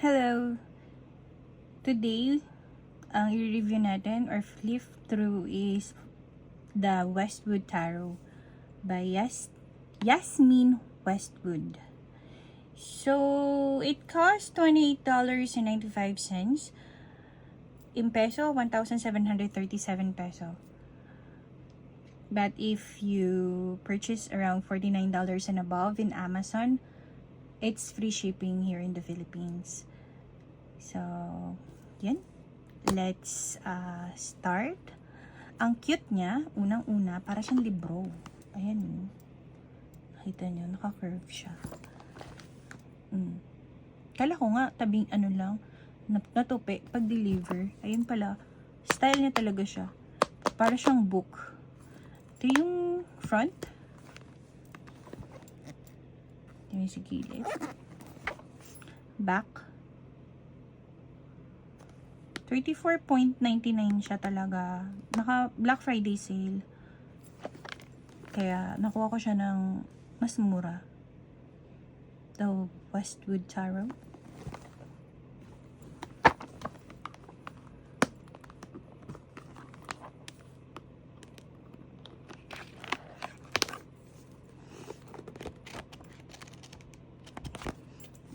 Hello! Today, ang i-review natin or flip through is the Westwood Tarot by Yasmin Westwood. So, it costs $28.95. In peso, 1,737 peso. But if you purchase around $49 and above in Amazon, it's free shipping here in the Philippines. So, yan. Let's start. Ang cute niya, unang-una, para siyang libro. Ayan. Nakita niyo, naka-curve siya. Kala ko nga, tabing ano lang, natupi, pag-deliver. Ayun pala, style niya talaga siya. Para siyang book. Ito yung front. Ito yung sa gilid. Back. 34.99 siya talaga. Naka Black Friday sale. Kaya nakuha ko siya ng mas mura. The Westwood Tarot.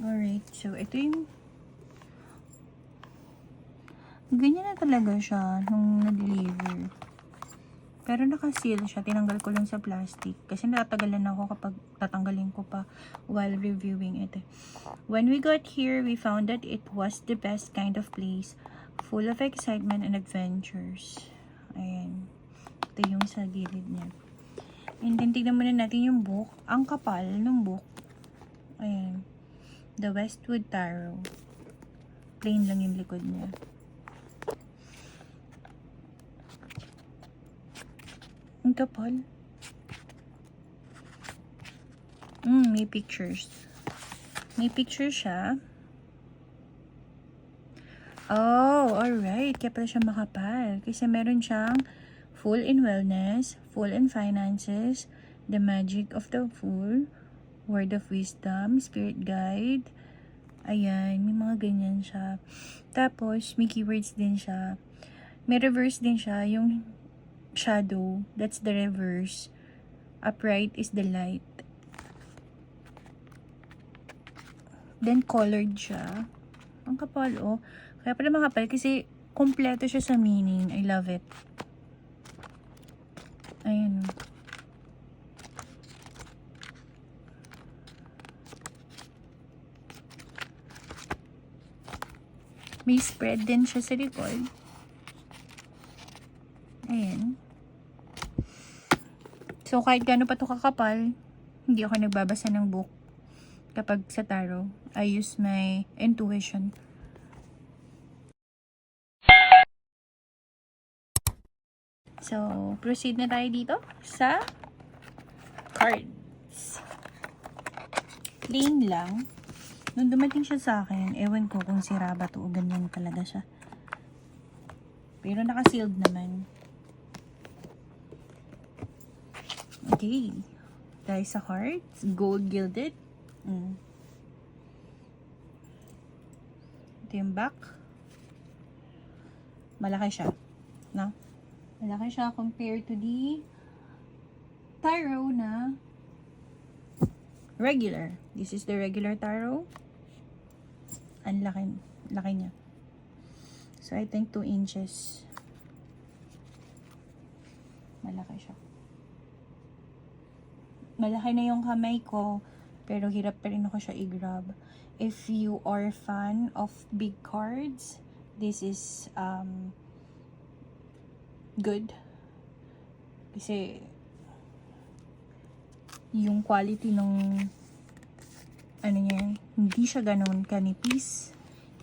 Alright, so ito yung ganyan na talaga siya nung na-deliver. Pero naka-seal siya. Tinanggal ko lang sa plastic. Kasi natagalan ako kapag tatanggalin ko pa while reviewing it. When we got here, we found that it was the best kind of place. Full of excitement and adventures. Ayan. Ito yung sa gilid niya. And then, tignan muna natin yung book. Ang kapal ng book. Ayan. The Westwood Tarot. Plain lang yung likod niya. Ang kapal. May pictures. May picture siya. Oh, alright. Kaya pala siya makapal. Kasi meron siyang full in wellness, full in finances, the magic of the fool, word of wisdom, spirit guide. Ayan, may mga ganyan siya. Tapos, may keywords din siya. May reverse din siya, yung shadow, that's the reverse. Upright is the light. Then, colored siya. Ang kapal, oh. Kaya pala makapal kasi kompleto siya sa meaning. I love it. Ayan. May spread din siya sa likod. Ayan. So, kahit gano'n pa ito kakapal, hindi ako nagbabasa ng book kapag sa tarot. I use my intuition. So, proceed na tayo dito sa cards. Plain lang. Nung dumating siya sa akin, ewan ko kung sira ba ito o ganyan talaga siya. Pero naka-sealed naman. Okay. Tayo sa cards. Gold gilded. Ito yung back. Malaki siya. No? Malaki siya compared to the tarot na regular. This is the regular tarot. Ang laki niya. So, I think 2 inches. Malaki siya. Malaki na yung kamay ko, pero hirap pa rin ako siya i-grab. If you are a fan of big cards, this is good. Kasi yung quality ng ano niya, hindi siya ganun kanipis,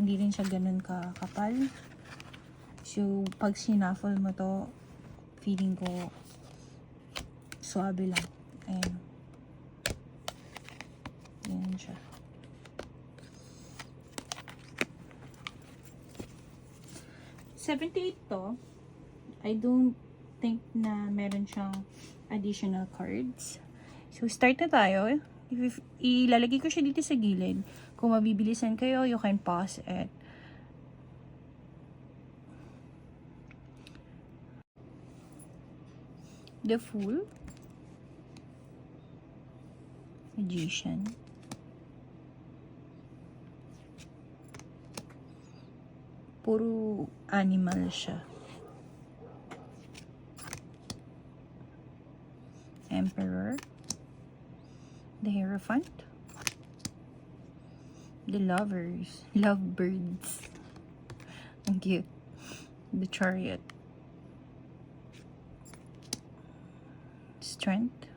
hindi rin siya ganun kakapal. So, pag sinaffle mo to, feeling ko suabe lang. Ayan. Ayan siya. $78 to. I don't think na meron siyang additional cards. So, start na tayo. Ilalagay ko siya dito sa gilid. Kung mabibilisan kayo, you can pause it. The Fool, Magician, puro animal siya. Emperor, the Hierophant, the Lovebirds, ang cute, the Chariot, Strength,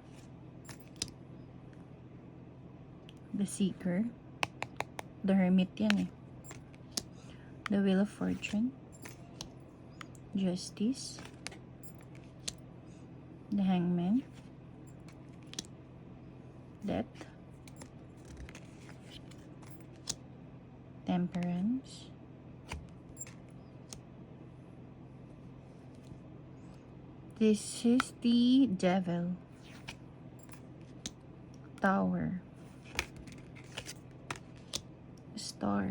the Seeker, the Hermit yan eh, the Wheel of Fortune, Justice, the Hangman, Death, Temperance, this is the Devil, Tower, Star,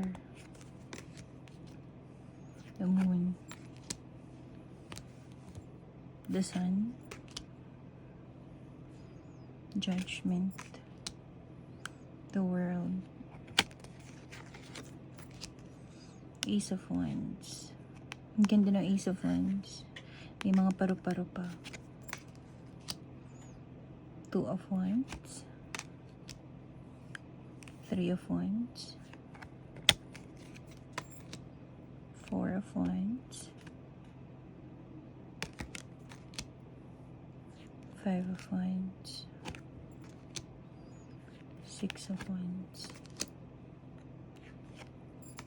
the Moon, the Sun, Judgment, the World, Ace of Wands. Ang ganda ng Ace of Wands. May mga paru-paro pa. Two of Wands, Three of Wands, Four of Wands, Five of Wands, Six of Wands,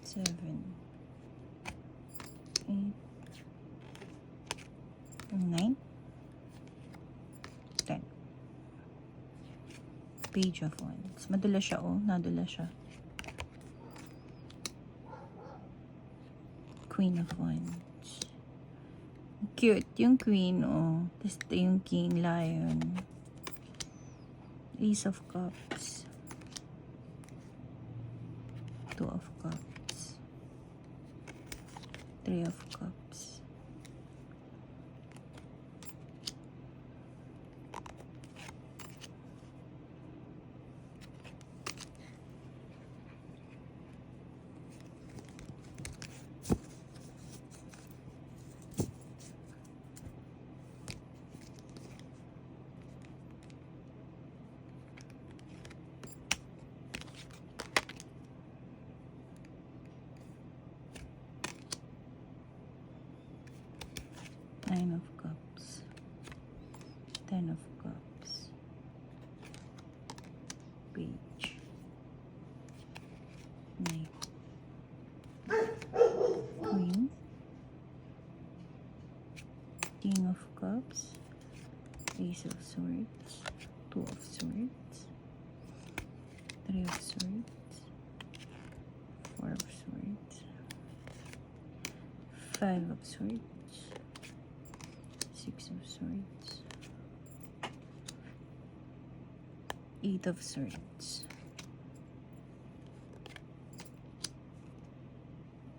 7, 8, 9, 10. Page of Wands. Madula siya, oh. Nadula siya. Queen of Wands. Cute. Yung Queen, oh. Tapos yung King, Lion. Ace of Cups. Two of Cups. Three of Cups. Nine of Cups, 10 of Cups, Page, Knight, Queen, King of Cups, Ace of Swords, Two of Swords, Three of Swords, Four of Swords, Five of Swords, Six of Swords, Eight of Swords,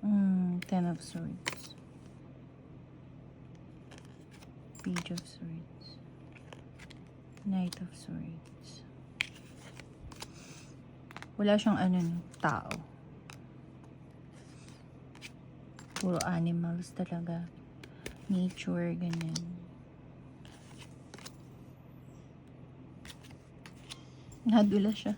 10 of Swords, Page of Swords, Knight of Swords. Wala siyang tao. Puro animals talaga. Nature, ganyan. Nadula siya.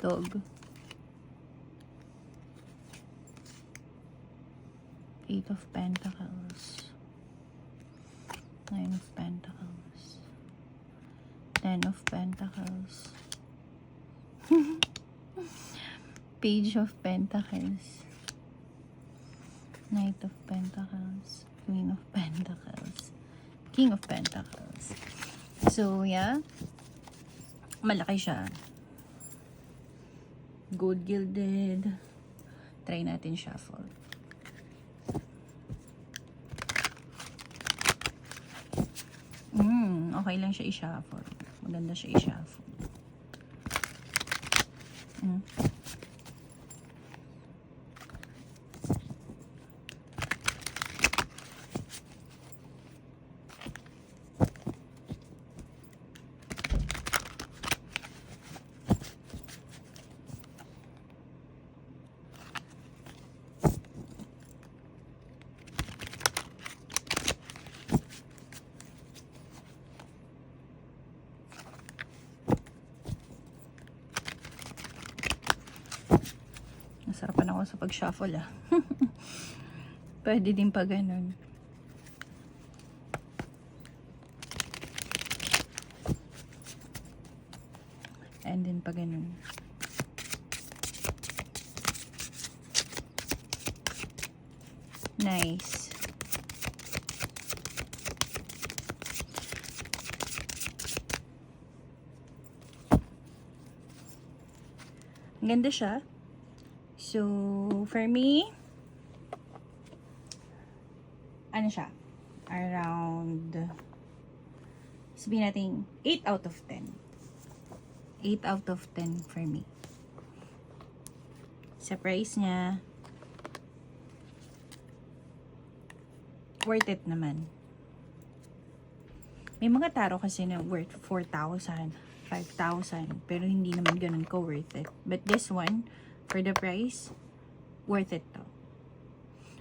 Dog. Eight of Pentacles. Nine of Pentacles. 10 of Pentacles. Page of Pentacles. Knight of Pentacles. Queen of Pentacles. King of Pentacles. So, yeah. Malaki siya. Gold gilded. Try natin shuffle. okay lang siya i-shuffle. Maganda siya i-shuffle. Nasarapan ako sa pag-shuffle ah. Pwede din pa ganun. And then pa ganun. Nice. Ang ganda siya. So, for me, ano siya? Around, sabihin natin, 8 out of 10. 8 out of 10 for me. Sa price niya, worth it naman. May mga taro kasi na worth 4,000, 5,000, pero hindi naman ganun ko worth it. But this one, for the price, worth it to.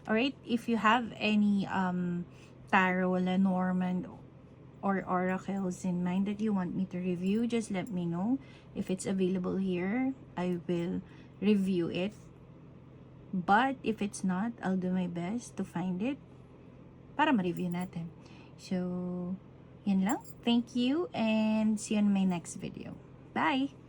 Alright, if you have any tarot, Lenormand, or oracles in mind that you want me to review, just let me know. If it's available here, I will review it. But if it's not, I'll do my best to find it para ma-review natin. So, yan lang. Thank you and see you in my next video. Bye!